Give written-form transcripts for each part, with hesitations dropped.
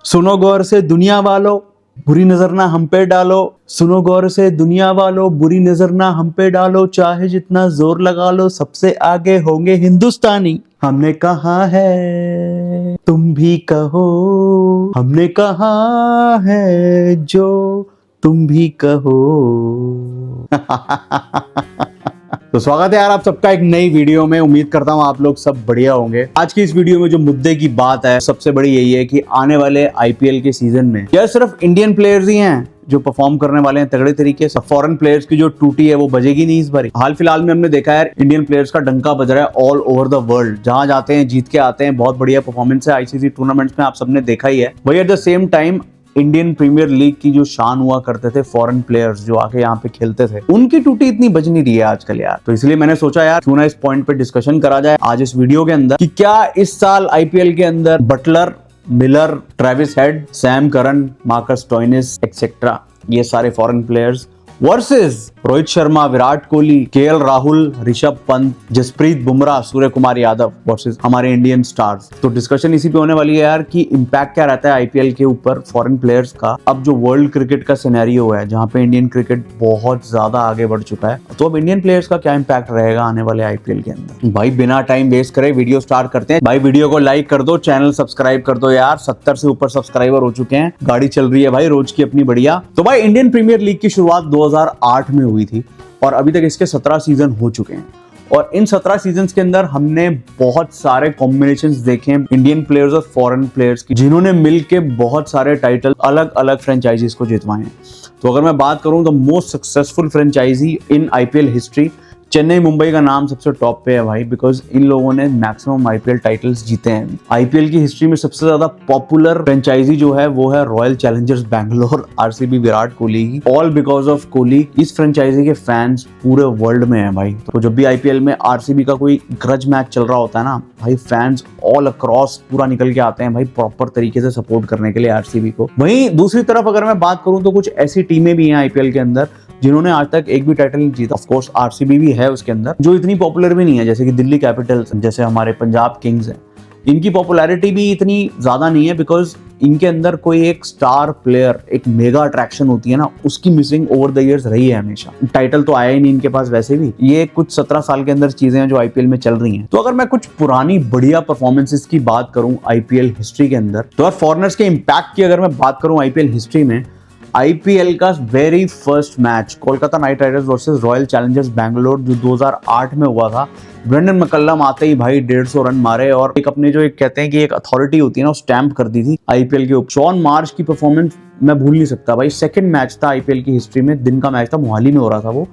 सुनो गौर से दुनिया वालों, बुरी नजर ना हम पे डालो। सुनो गौर से दुनिया वालों, बुरी नजर ना हम पे डालो। चाहे जितना जोर लगा लो, सबसे आगे होंगे हिंदुस्तानी। हमने कहा है तुम भी कहो, हमने कहा है जो तुम भी कहो। तो स्वागत है यार आप सबका एक नई वीडियो में। उम्मीद करता हूँ आप लोग सब बढ़िया होंगे। आज की इस वीडियो में जो मुद्दे की बात है सबसे बड़ी यही है कि आने वाले आईपीएल के सीजन में क्या सिर्फ इंडियन प्लेयर्स ही हैं जो परफॉर्म करने वाले हैं तगड़े तरीके से। फॉरेन प्लेयर्स की जो टूटी है वो बजेगी नहीं इस बार। हाल फिलहाल में हमने देखा है इंडियन प्लेयर्स का डंका बज रहा है ऑल ओवर द वर्ल्ड। जहां जाते हैं जीत के आते हैं, बहुत बढ़िया परफॉर्मेंस है आईसीसी टूर्नामेंट्स में, आप सबने देखा ही है। वही at the same time Indian Premier League की जो शान हुआ करते थे फॉरेन प्लेयर्स जो आके यहाँ पे खेलते थे, उनकी टूटी इतनी बज नहीं रही है आजकल यार। तो इसलिए मैंने सोचा यार क्यों ना इस पॉइंट पे डिस्कशन करा जाए आज इस वीडियो के अंदर कि क्या इस साल आईपीएल के अंदर Buttler, Miller, Travis Head, Sam Curran, Marcus Stoinis etcetera ये सारे foreign players versus Rohit Sharma, Virat Kohli, KL Rahul, Rishabh Pant, Jasprit Bumrah, Suryakumar Yadav versus हमारे इंडियन स्टार्स। तो डिस्कशन इसी पे होने वाली है यार कि इम्पैक्ट क्या रहता है आईपीएल के ऊपर फॉरेन प्लेयर्स का। अब जो वर्ल्ड क्रिकेट का सिनेरियो है जहां पे इंडियन क्रिकेट बहुत ज्यादा आगे बढ़ चुका है, तो अब इंडियन प्लेयर्स का क्या इम्पैक्ट रहेगा आने वाले आईपीएल के अंदर। भाई बिना टाइम वेस्ट करे वीडियो स्टार्ट करते हैं। भाई वीडियो को लाइक कर दो, चैनल सब्सक्राइब कर दो यार। 70 से ऊपर सब्सक्राइबर हो चुके हैं, गाड़ी चल रही है भाई रोज की अपनी बढ़िया। तो भाई इंडियन प्रीमियर लीग की शुरुआत 2008 में हुई थी और अभी तक इसके 17 सीजन हो चुके हैं। और इन 17 सीजन्स के अंदर हमने बहुत सारे कॉम्बिनेशंस देखे हैं इंडियन प्लेयर्स और फॉरेन प्लेयर्स की, जिन्होंने मिलके बहुत सारे टाइटल अलग अलग फ्रेंचाइजीज को जितवाए हैं। तो अगर मैं बात करूं the most successful franchise in IPL history, Chennai Mumbai का नाम सबसे टॉप पे है भाई, बिकॉज इन लोगों ने मैक्सिमम आईपीएल टाइटल्स जीते हैं। आईपीएल की हिस्ट्री में सबसे ज्यादा पॉपुलर फ्रेंचाइजी जो है वो है royal Challengers Bangalore, RCB Virat Kohli की, ऑल बिकॉज ऑफ कोहली। इस फ्रेंचाइजी के फैंस पूरे वर्ल्ड में है भाई। तो जब भी आईपीएल में आरसीबी का कोई ग्रज मैच चल रहा होता है ना भाई, फैंस ऑल अक्रॉस पूरा निकल के आते हैं भाई प्रॉपर तरीके से सपोर्ट करने के लिए आरसीबी को। वहीं दूसरी तरफ अगर मैं बात करूं तो कुछ ऐसी टीमें भी हैं आईपीएल के अंदर जिन्होंने आज तक एक भी टाइटल नहीं जीता। ऑफ कोर्स आरसीबी भी है उसके अंदर, जो इतनी पॉपुलर भी नहीं है, जैसे कि दिल्ली कैपिटल्स, जैसे हमारे पंजाब किंग्स हैं। इनकी पॉपुलैरिटी भी इतनी ज्यादा नहीं है बिकॉज इनके अंदर कोई एक स्टार प्लेयर, एक मेगा अट्रैक्शन होती है ना, उसकी मिसिंग ओवर द इयर्स रही है हमेशा। टाइटल तो आया ही नहीं इनके पास वैसे भी। ये कुछ 17 साल के अंदर चीजें हैं जो आईपीएल में चल रही हैं। तो अगर मैं कुछ पुरानी बढ़िया परफॉर्मेंसेस की बात करूं आईपीएल हिस्ट्री के अंदर, तो फॉरेनर्स के इम्पैक्ट की अगर मैं बात करूं आईपीएल हिस्ट्री में, आईपीएल का very first match Kolkata night Riders versus royal Challengers Bangalore जो 2008 में हुआ था, ब्रेंडन मैकलम आते ही भाई 150 रन मारे और एक अपने जो एक कहते हैं कि एक अथॉरिटी होती है ना, वो स्टैंप कर दी थी आईपीएल के ऊपर। शॉन मार्श की परफॉर्मेंस मैं भूल नहीं सकता भाई। सेकंड मैच था आईपीएल की हिस्ट्री में, दिन का मैच था, मोहाली में हो रहा था वो।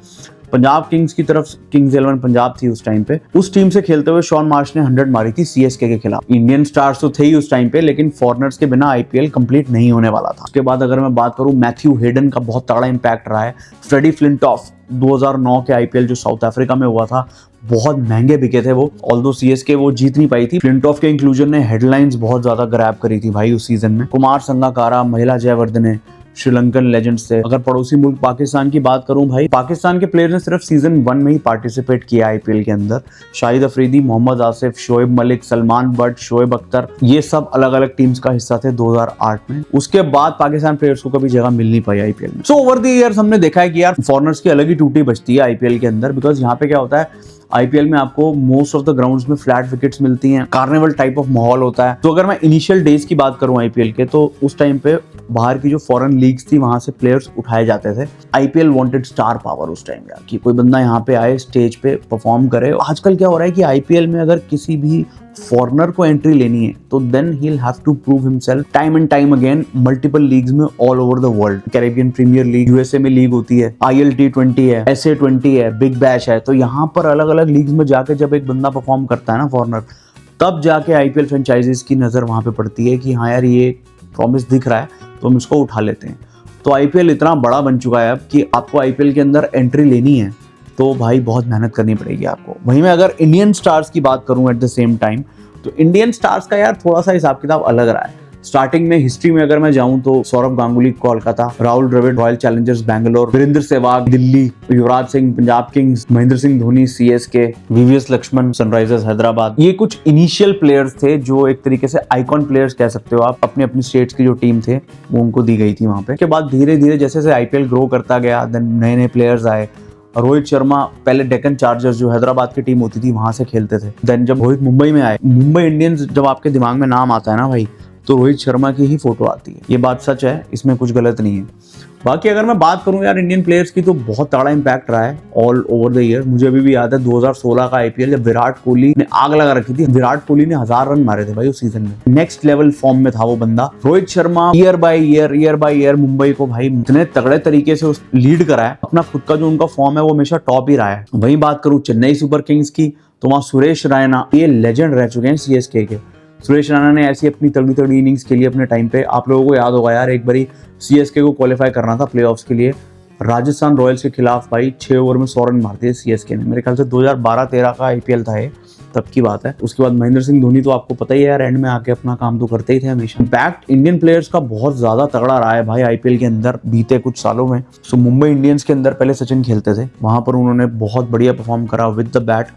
पंजाब किंग्स की तरफ किंग्स 11 पंजाब थी उस टाइम पे, उस टीम से खेलते हुए शॉन मार्श ने 100 मारी थी सीएसके के खिलाफ। इंडियन स्टार्स तो थे ही उस टाइम पे, लेकिन फॉरेनर्स के बिना आईपीएल कंप्लीट नहीं होने वाला था। उसके बाद अगर मैं बात करूं, मैथ्यू हेडन का बहुत तगड़ा इंपैक्ट रहा है। फ्रेडी फ्लिंटॉफ 2009 के आईपीएल जो साउथ अफ्रीका में हुआ था, बहुत महंगे बिके थे वो, ऑल्दो सीएसके वो जीत नहीं पाई थी। फ्लिंटॉफ के इंक्लूजन ने हेडलाइंस बहुत ज्यादा ग्रैब करी थी भाई उस सीजन में। कुमार संगाकारा, महिला जयवर्धने, श्रीलंकन लेजेंड्स थे। अगर पड़ोसी मुल्क पाकिस्तान की बात करूं भाई, पाकिस्तान के प्लेयर्स ने सिर्फ सीजन 1 में ही पार्टिसिपेट किया आईपीएल के अंदर। शाहिद अफरीदी, मोहम्मद आसिफ, शोएब मलिक, सलमान बट, शोएब अख्तर, ये सब अलग अलग टीम्स का हिस्सा थे 2008 में। उसके बाद पाकिस्तान प्लेयर्स को कभी जगह मिल नहीं पाई आईपीएल में। सो ओवर द ईयर्स हमने देखा है कि यार फॉरेनर्स की अलग ही टूटी बचती है आईपीएल के अंदर, बिकॉज यहाँ पे क्या होता है, आईपीएल में आपको मोस्ट ऑफ द ग्राउंड्स में फ्लैट विकेट्स मिलती हैं, कार्निवल टाइप ऑफ माहौल होता है। तो अगर मैं इनिशियल डेज की बात करूं आईपीएल के, तो उस टाइम पे बाहर की जो फॉरेन लीग्स थी वहां से प्लेयर्स उठाए जाते थे। आईपीएल वांटेड स्टार पावर उस टाइम यार, कि कोई बंदा यहाँ पे आए, स्टेज पे परफॉर्म करे। आजकल क्या हो रहा है कि आईपीएल में अगर किसी भी फॉरेनर को एंट्री लेनी है तो then he will have to prove himself time and time again multiple leagues में all over the world. Caribbean Premier League USA में लीग होती है, ILT20 है, SA20 है, बिग बैश है। तो यहाँ पर अलग अलग लीग्स में जाके जब एक बंदा परफॉर्म करता है ना फॉरेनर, तब जाके आईपीएल फ्रेंचाइजीज की नजर वहां पे पड़ती है कि हाँ यार ये प्रॉमिस दिख रहा है तो हम इसको उठा लेते हैं। तो आईपीएल इतना बड़ा बन चुका है अब कि आपको आईपीएल के अंदर एंट्री लेनी है तो भाई बहुत मेहनत करनी पड़ेगी आपको। वहीं मैं अगर इंडियन स्टार्स की बात करूं एट द सेम टाइम, तो इंडियन स्टार्स का यार थोड़ा सा हिसाब किताब अलग रहा है। स्टार्टिंग में हिस्ट्री में अगर मैं जाऊं तो Sourav Ganguly Kolkata, Rahul Dravid Royal Challengers Bangalore, Virender Sehwag Delhi, Yuvraj Singh Punjab Kings, Mahendra Singh Dhoni CSK, VVS Laxman Sunrisers Hyderabad. ये कुछ इनिशियल प्लेयर्स थे जो एक तरीके से आइकॉन प्लेयर्स कह सकते हो आप। अपनी अपनी स्टेट्स की जो टीम थे वो उनको दी गई थी वहां पे। उसके बाद धीरे धीरे जैसे जैसे आईपीएल ग्रो करता गया, देन नए नए प्लेयर्स आए। रोहित शर्मा पहले डेक्कन चार्जर्स जो हैदराबाद की टीम होती थी वहां से खेलते थे। देन जब रोहित मुंबई में आए, मुंबई इंडियंस जब आपके दिमाग में नाम आता है ना भाई, तो रोहित शर्मा की ही फोटो आती है। ये बात सच है, इसमें कुछ गलत नहीं है। बाकी अगर मैं बात करूं यार इंडियन प्लेयर्स की, तो बहुत तगड़ा इम्पैक्ट रहा है ऑल ओवर द ईयर। मुझे अभी भी याद है 2016 का आईपीएल जब विराट कोहली ने आग लगा रखी थी। विराट कोहली ने 1000 रन मारे थे भाई उस सीजन में। नेक्स्ट लेवल फॉर्म में था वो बंदा। Rohit Sharma year by year Mumbai को भाई इतने तगड़े तरीके से लीड करा है। अपना खुद का जो उनका फॉर्म है वो हमेशा टॉप ही रहा है। वहीं बात करूं चेन्नई सुपर किंग्स की, तो वहां सुरेश रैना ये लेजेंड रह चुके हैं सीएसके के। सुरेश रैना ने ऐसी अपनी तगड़ी तगड़ी इनिंग्स खेली अपने टाइम पे। आप लोगों को याद होगा यार, एक बारी सीएसके को क्वालिफाई करना था प्लेऑफ्स के लिए, राजस्थान रॉयल्स के खिलाफ भाई 6 ओवर में 100 रन मार दिए सीएसके ने। मेरे ख्याल से 2012-13 का आईपीएल था ये, तब की बात है। उसके बाद महेंद्र सिंह धोनी तो आपको पता ही है यार, एंड में आके अपना काम तो करते ही थे हमेशा। इम्पैक्ट इंडियन प्लेयर्स का बहुत ज्यादा तगड़ा रहा है भाई आईपीएल के अंदर बीते कुछ सालों में। सो मुंबई इंडियंस के अंदर पहले सचिन खेलते थे, वहां पर उन्होंने बहुत बढ़िया परफॉर्म करा विद द बैट।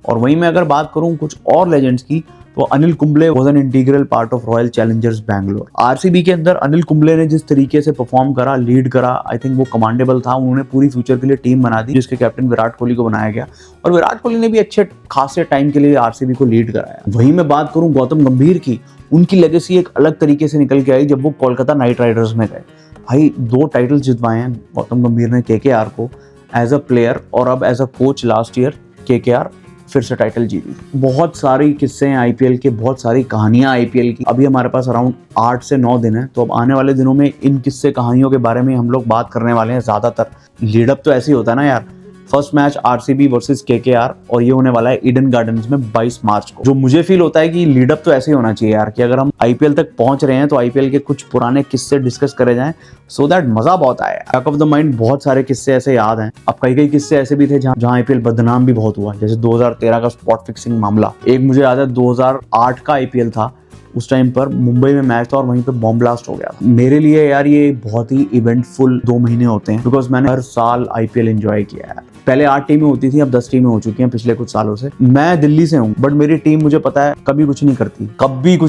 और वहीं मैं अगर बात करूं कुछ और लेजेंड्स की, तो Anil Kumble was an integral part of royal Challengers Bangalore. RCB के अंदर अनिल कुंबले ने जिस तरीके से परफॉर्म करा, लीड करा, आई थिंक वो कमांडेबल था। उन्होंने पूरी फ्यूचर के लिए टीम बना दी जिसके कैप्टन विराट कोहली को बनाया गया, और विराट कोहली ने भी अच्छे खासे टाइम के लिए आरसीबी को लीड कराया। वहीं मैं बात करूं गौतम गंभीर की, उनकी लेगेसी एक अलग तरीके से निकल के आई जब वो कोलकाता नाइट राइडर्स में गए। भाई 2 टाइटल्स जितवाए हैं गौतम गंभीर ने केकेआर को एज अ प्लेयर, और अब as a coach last year KKR फिर से टाइटल जीती। बहुत सारी किस्से हैं आईपीएल के, बहुत सारी कहानियां आईपीएल की। अभी हमारे पास अराउंड 8 से 9 दिन है, तो अब आने वाले दिनों में इन किस्से कहानियों के बारे में हम लोग बात करने वाले हैं ज्यादातर। लीडअप तो ऐसे ही होता है ना यार। First match RCB versus KKR, और ये होने वाला है ईडन गार्डन्स में 22 मार्च को। जो मुझे फील होता है कि लीडअप तो ऐसे ही होना चाहिए यार, कि अगर हम आईपीएल तक पहुंच रहे हैं तो आईपीएल के कुछ पुराने किस्से डिस्कस करे जाएं, सो दैट मजा बहुत आए। बैक ऑफ द माइंड बहुत सारे किस्से ऐसे याद हैं। अब कई किस्से ऐसे भी थे जहां आईपीएल बदनाम भी बहुत हुआ, जैसे 2013 का स्पॉट फिक्सिंग मामला। एक मुझे याद है 2008 का आईपीएल था, उस टाइम पर मुंबई में मैच था और वहीं पे बॉम्ब ब्लास्ट हो गया था। मेरे लिए यार ये बहुत ही इवेंटफुल 2 महीने होते हैं, बिकॉज मैंने हर साल आईपीएल एंजॉय किया है। पहले 8 टीमें होती थी, अब 10 टीमें हो चुकी हैं पिछले कुछ सालों से। मैं दिल्ली से हूँ, बट मेरी टीम मुझे पता है कभी कुछ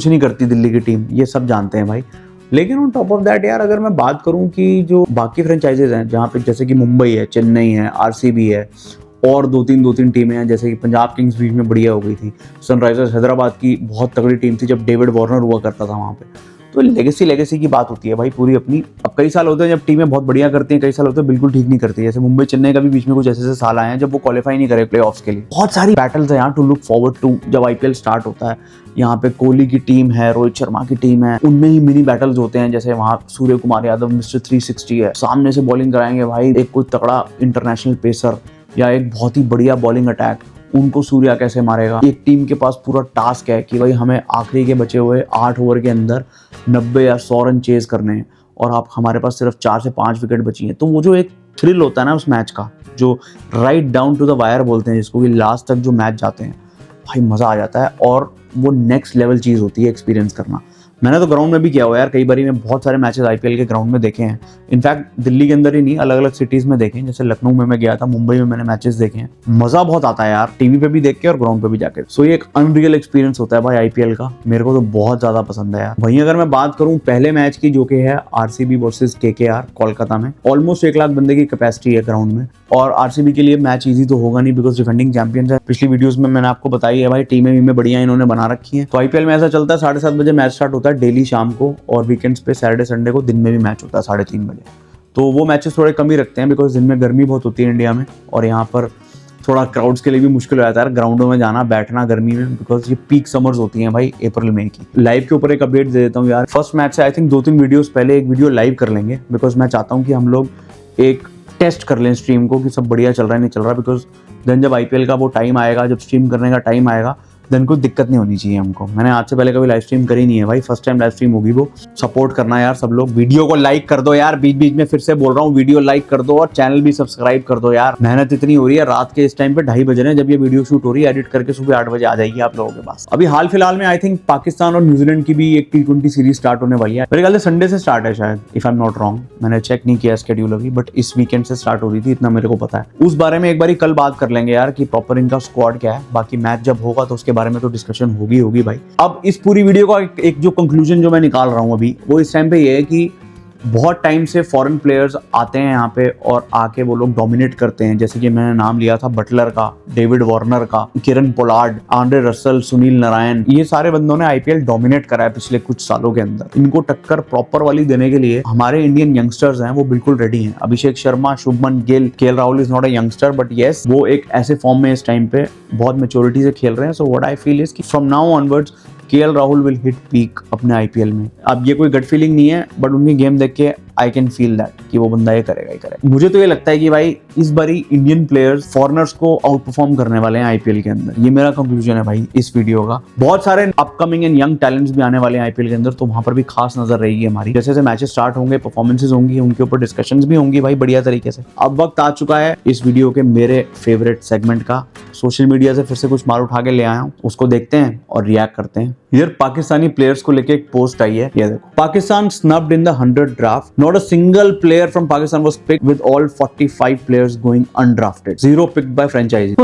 नहीं करती दिल्ली की टीम, ये सब जानते हैं भाई। लेकिन ऑन टॉप ऑफ दैट यार, अगर मैं बात करूं कि जो बाकी फ्रेंचाइजेज हैं जहाँ पे जैसे कि मुंबई है, चेन्नई है, आरसीबी है, और दो तीन टीमें हैं, जैसे कि पंजाब किंग्स बीच में बढ़िया हो गई थी, सनराइजर्स हैदराबाद की बहुत तगड़ी टीम थी जब डेविड वार्नर हुआ करता था वहाँ पे। तो लेगेसी की बात होती है भाई पूरी अपनी। अब कई साल होते हैं जब टीमें बहुत बढ़िया करती हैं, कई साल होते हैं बिल्कुल ठीक नहीं करती। जैसे मुंबई चेन्नई का भी बीच में कुछ ऐसे साल आए हैं जब वो क्वालिफाई नहीं करे प्लेऑफ्स के लिए। बहुत सारी बैटल्स है यहाँ टू लुक फॉरवर्ड टू जब आईपीएल स्टार्ट होता है। यहाँ पे कोहली की टीम है, रोहित शर्मा की टीम है, उनमें ही मिनी बैटल्स होते हैं। जैसे वहाँ सूर्य कुमार यादव मिस्टर 360 है, सामने से बॉलिंग कराएंगे भाई एक कोई तगड़ा इंटरनेशनल पेसर या एक बहुत ही बढ़िया बॉलिंग अटैक, उनको सूर्या कैसे मारेगा। एक टीम के पास पूरा टास्क है कि भाई हमें आखिरी के बचे हुए 8 ओवर के अंदर 90 या 100 रन चेज करने हैं, और आप हमारे पास सिर्फ 4 से 5 विकेट बची हैं। तो वो जो एक थ्रिल होता है ना उस मैच का, जो right down to the wire बोलते हैं जिसको, कि लास्ट तक जो मैच जाते हैं भाई, मज़ा आ जाता है। और वो नेक्स्ट लेवल चीज़ होती है एक्सपीरियंस करना। मैंने तो ग्राउंड में भी किया हुआ यार, कई बारी मैं बहुत सारे मैचेस आईपीएल के ग्राउंड में देखे हैं। इनफैक्ट दिल्ली के अंदर ही नहीं, अलग अलग सिटीज़ में देखे हैं। जैसे लखनऊ में मैं गया था, मुंबई में मैंने मैचेस देखे हैं। मज़ा बहुत आता है यार, टीवी पे भी देख के और ग्राउंड पे भी जाके। सो ये एक अनरियल एक्सपीरियंस होता है भाई आईपीएल का, मेरे को तो बहुत ज़्यादा पसंद है यार। वहीं अगर मैं बात करूँ पहले मैच की, जो कि है आरसीबी वर्सेज केकेआर कोलकाता में, ऑलमोस्ट 1 लाख बंदे की कैपेसिटी है ग्राउंड में। और आरसीबी के लिए मैच ईजी तो होगा नहीं, बिकॉज डिफेंडिंग चैंपियंस है। पिछली वीडियोस में मैंने आपको बताई है भाई, टीमें बढ़िया इन्होंने बना रखी है। तो आईपीएल में ऐसा चलता है 7:30 बजे मैच स्टार्ट होता है डेली शाम को, और वीकेंड्स पे सैटरडे संडे को दिन में भी मैच होता है 3:30 बजे। तो वो मैचेस थोड़े कम ही रखते हैं, बिकॉज दिन में गर्मी बहुत होती है इंडिया में, और यहाँ पर थोड़ा क्राउड्स के लिए भी मुश्किल हो जाता है ग्राउंडों में जाना बैठना गर्मी में, बिकॉज ये पीक समर्स होती हैं भाई अप्रैल मई की। लाइव के ऊपर एक अपडेट दे देता हूँ यार, फर्स्ट मैच से आई थिंक 2-3 वीडियोस पहले एक वीडियो लाइव कर लेंगे, बिकॉज मैं चाहता हूँ कि हम लोग एक टेस्ट कर लें स्ट्रीम को कि सब बढ़िया चल रहा है नहीं चल रहा, बिकॉज देन जब आईपीएल का वो टाइम आएगा, जब स्ट्रीम करने का टाइम आएगा, देन कोई दिक्कत नहीं होनी चाहिए हमको। मैंने आज से पहले कभी लाइव स्ट्रीम करी नहीं है भाई, फर्स्ट टाइम लाइव स्ट्रीम होगी वो। सपोर्ट करना यार सब लोग, वीडियो को लाइक कर दो यार, बीच बीच में फिर से बोल रहा हूँ वीडियो लाइक कर दो और चैनल भी सब्सक्राइब कर दो यार। मेहनत इतनी हो रही है, रात के इस टाइम पे 2:30 बज रहे हैं जब ये वीडियो शूट हो रही है, एडिट करके सुबह 8 बजे आ जाएगी आप लोगों के पास। अभी हाल फिलहाल में आई थिंक पाकिस्तान और न्यूजीलैंड की भी एक T20 सीरीज स्टार्ट होने वाली है, मेरे ख्याल से संडे से स्टार्ट है शायद, if I am not wrong. मैंने चेक नहीं किया स्केड्यूल अभी, बट इस वीकेंड से स्टार्ट हो रही थी, इतना मेरे को पता है। उस बारे में एक बार कल बात कर लेंगे यार कि प्रॉपर इनका स्क्वाड क्या है। बाकी मैच जब होगा तो उसके बारे में तो डिस्कशन होगी भाई। अब इस पूरी वीडियो का एक जो कंक्लूजन जो मैं निकाल रहा हूँ अभी, वो इस टाइम पे ये है कि बहुत टाइम से फॉरेन प्लेयर्स आते हैं यहाँ पे और आके वो लोग डोमिनेट करते हैं। जैसे कि मैंने नाम लिया था बटलर का, डेविड वार्नर का, Kieron Pollard, Andre Russell, Sunil Narine, ये सारे बंदों ने आईपीएल डोमिनेट करा है पिछले कुछ सालों के अंदर। इनको टक्कर प्रॉपर वाली देने के लिए हमारे इंडियन यंगस्टर्स हैं वो बिल्कुल रेडी हैं। Abhishek Sharma, Shubman Gill, KL Rahul is not a youngster but yes वो एक ऐसे फॉर्म में इस टाइम पे बहुत मेच्योरिटी से खेल रहे हैं। So what I feel is कि from now onwards KL Rahul will hit peak अपने आईपीएल में। अब ये कोई गट फीलिंग नहीं है बट उनकी गेम देख के आई कैन फील दैट कि वो बंदा ये करेगा ही करेगा। मुझे तो ये लगता है कि भाई इस बारी इंडियन प्लेयर्स फॉरेनर्स को आउट परफॉर्म करने वाले हैं आईपीएल के अंदर। ये मेरा कंक्लूजन है भाई इस वीडियो का। बहुत सारे अपकमिंग एंड यंग टैलेंट्स भी आने वाले हैं आईपीएल के अंदर, तो वहां पर भी खास नजर रहेगी हमारी। जैसे जैसे मैचेस स्टार्ट होंगे, परफॉर्मेंसेज होंगी, उनके ऊपर डिस्कशंस भी होंगी भाई बढ़िया तरीके से। अब वक्त आ चुका है इस वीडियो के मेरे फेवरेट सेगमेंट का। सोशल मीडिया से फिर से कुछ मार उठा के ले आया हूँ, उसको देखते हैं और रिएक्ट करते हैं। यार पाकिस्तानी प्लेयर्स को लेके एक पोस्ट आई है, ये देखो। Pakistan snubbed in the 100 draft, not a single player from Pakistan was picked with all 45 players going undrafted, 0 picked by franchise।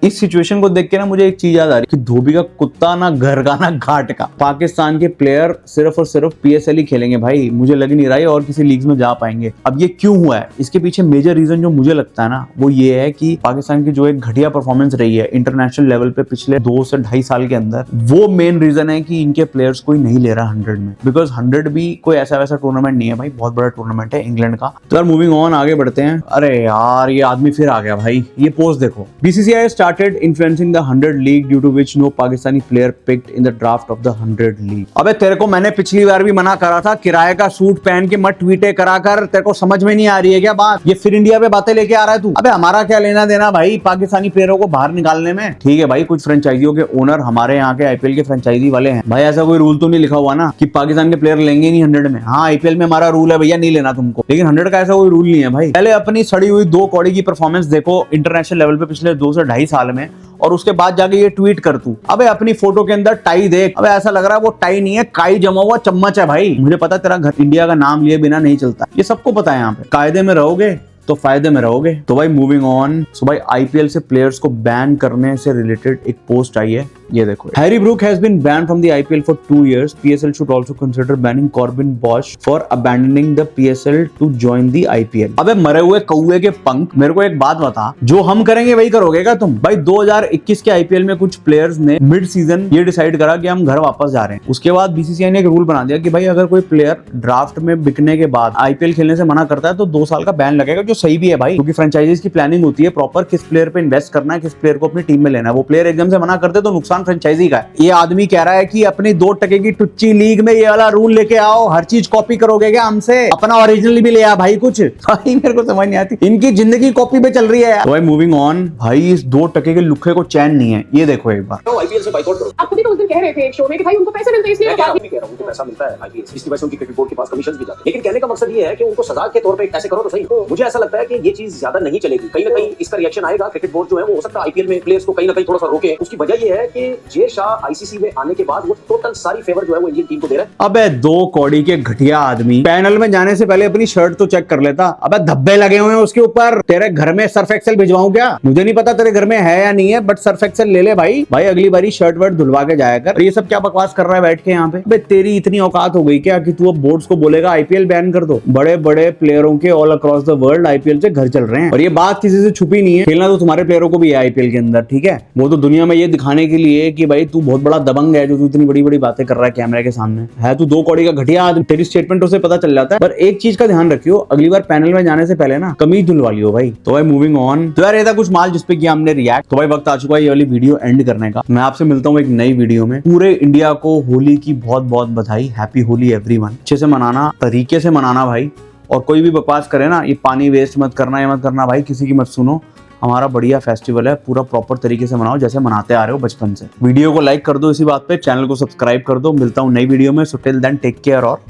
इस सिचुएशन को देख के ना मुझे एक चीज याद आ रही कि धोबी का कुत्ता ना घर का ना घाट का। पाकिस्तान के प्लेयर सिर्फ और सिर्फ पीएसएल ही खेलेंगे भाई, मुझे लग नहीं रहा है और किसी लीग्स में जा पाएंगे। अब ये क्यों हुआ है, इसके पीछे मेजर रीजन जो मुझे लगता है ना वो ये है कि पाकिस्तान की जो एक घटिया परफॉर्मेंस रही है इंटरनेशनल लेवल पे पिछले 2 से 2.5 साल के अंदर, वो मेन रीजन है कि इनके प्लेयर्स कोई नहीं ले रहा 100 में। बिकॉज 100 भी कोई ऐसा वैसा टूर्नामेंट नहीं है भाई, बहुत बड़ा टूर्नामेंट है इंग्लैंड का। तो यार मूविंग ऑन, आगे बढ़ते हैं। अरे यार ये आदमी फिर आ गया भाई, ये पोस्ट देखो। BCCI started influencing the 100 league due to which no Pakistani player picked in the draft of the 100 league। अबे तेरे को मैंने पिछली बार भी मना करा था, किराए का सूट पहन के मत ट्वीटे करा कर, तेरे को समझ में नहीं आ रही है क्या बात? ये फिर इंडिया पे बातें लेके आ रहा है तू। अबे हमारा क्या लेना देना भाई पाकिस्तानी प्लेयरों को बाहर निकालने में? ठीक है भाई, कुछ फ्रेंचाइजियों के ओनर हमारे यहाँ के आईपीएल के फ्रेंचाइजी वाले हैं भाई, ऐसा कोई रूल तो नहीं लिखा हुआ ना कि पाकिस्तान के प्लेयर लेंगे नहीं 100 में। हाँ आईपीएल में हमारा रूल है भैया नहीं लेना तुमको, लेकिन 100 का ऐसा कोई रूल नहीं है भाई। पहले अपनी सड़ी हुई 2 कौड़ी की परफॉर्मेंस देखो इंटरनेशनल लेवल पे पिछले 2 से 2.5 साल में, और उसके बाद जाके ये ट्वीट कर तू। अबे अपनी फोटो के अंदर टाई देख, अबे ऐसा लग रहा है वो टाई नहीं है, काई जमा हुआ चम्मच है भाई। मुझे पता तेरा घर इंडिया का नाम लिए बिना नहीं चलता, ये सबको पता है। यहाँ पे कायदे में रहोगे तो फायदे में रहोगे। तो भाई मूविंग ऑन, सो भाई आईपीएल से प्लेयर्स को बैन करने से रिलेटेड एक पोस्ट आई है, ये देखो। Harry Brook has been banned from the IPL for 2 years। PSL should also consider banning Corbin Bosch for abandoning the PSL to join the IPL. अबे मरे हुए कौवे के पंख, मेरे को एक बात बता, जो हम करेंगे वही करोगे क्या तुम? भाई 2021 के आईपीएल में कुछ प्लेयर्स ने मिड सीजन ये डिसाइड करा कि हम घर वापस जा रहे हैं। उसके बाद बीसीसीआई ने एक रूल बना दिया कि भाई अगर कोई प्लेयर ड्राफ्ट में बिकने के बाद आईपीएल खेलने से मना करता है तो 2 साल का बैन लगेगा, जो सही भी है भाई, क्योंकि फ्रेंचाइजीज की प्लानिंग होती है प्रॉपर किस प्लेयर पे इन्वेस्ट करना है, किस प्लेयर को अपनी टीम में लेना है। वो प्लेयर एकदम से मना करते तो नुकसान फ्रेंचाइजी का है। ये आदमी कह रहा है कि अपनी 2 टके की टुच्ची लीग में ये वाला रूल लेके आओ, हर चीज कॉपी करोगे क्या हमसे? अपना ओरिजिनल भी ले आ भाई कुछ। भाई मेरे को समझ नहीं आती, इनकी जिंदगी कॉपी पे चल रही है। तो भाई मूविंग ऑन, भाई इस 2 टके के लुखे को चैन नहीं है, ये देखो एक बार। आईपीएल से बाइकआउट करो। आप खुद ही तो उस दिन कह रहे थे एक शो में कि भाई उनको पैसे मिलते हैं इसलिए। मैं कह रहा हूं उनको पैसा मिलता है आईपीएल से, इसकी वजह से उनकी क्रिकेट बोर्ड के पास कमीशंस भी जाते हैं। लेकिन कहने का मकसद ये है कि उनको सजा के तौर पे ऐसे करो तो सही। मुझे ऐसा लगता है कि ये चीज ज्यादा नहीं चलेगी, कहीं ना कहीं इसका रिएक्शन आएगा। क्रिकेट बोर्ड जो है वो हो सकता है आईपीएल में प्लेयर्स को कहीं ना कहीं थोड़ा सा रोके। उसकी वजह ये है कि जे शाह आईसीसी में आने के बाद वो टोटल सारी फेवर जो है वो इंडियन टीम को दे रहा है। अबे 2 कौड़ी के घटिया आदमी, पैनल में जाने से पहले अपनी शर्ट तो चेक कर लेता। अबे धब्बे लगे हुए हैं उसके ऊपर। तेरे घर में सर्फ एक्सेल भिजवाऊं क्या? मुझे नहीं पता तेरे घर में है या नहीं है, बट सर्फ एक्सेल ले ले भाई। भाई अगली बारी शर्ट वर्ट धुलवा के जाया कर। ये सब क्या बकवास कर रहा है बैठ के यहाँ पे? अबे तेरी इतनी औकात हो गई क्या कि तू अब बोर्ड्स को बोलेगा आईपीएल बैन कर दो? बड़े बड़े प्लेयरों के all across the world IPL से घर चल रहे हैं, और ये बात किसी से छुपी नहीं है। खेलना तो तुम्हारे प्लेयरों को भी है आईपीएल के अंदर, ठीक है? वो तो दुनिया में ये दिखाने के लिए कि भाई तू बहुत बड़ा दबंग है जो तू इतनी बड़ी बड़ी बातें कर रहा है कैमरे के सामने। है तू 2 कौड़ी का घटिया आदमी, तेरी स्टेटमेंटों से पता चल जाता है। पर एक चीज का ध्यान रखियो, अगली बार पैनल में जाने से पहले ना कमीज धुलवा लियो भाई। तो भाई मूविंग ऑन, तो यार ये था कुछ माल जिसपे किया हमने रिएक्ट। तो भाई वक्त आ चुका है ये वाली वीडियो एंड करने का। मैं आपसे मिलता हूँ एक नई वीडियो में। पूरे इंडिया को होली की बहुत बहुत बधाई, हैप्पी होली एवरीवन। अच्छे से मनाना, तरीके से मनाना भाई, और कोई भी बकवास करे ना, ये पानी वेस्ट मत करना, ये मत करना भाई, किसी की मत सुनो। हमारा बढ़िया फेस्टिवल है, पूरा प्रॉपर तरीके से मनाओ जैसे मनाते आ रहे हो बचपन से। वीडियो को लाइक कर दो इसी बात पे, चैनल को सब्सक्राइब कर दो। मिलता हूँ नई वीडियो में। So till then take care और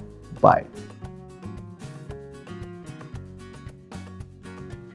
बाय।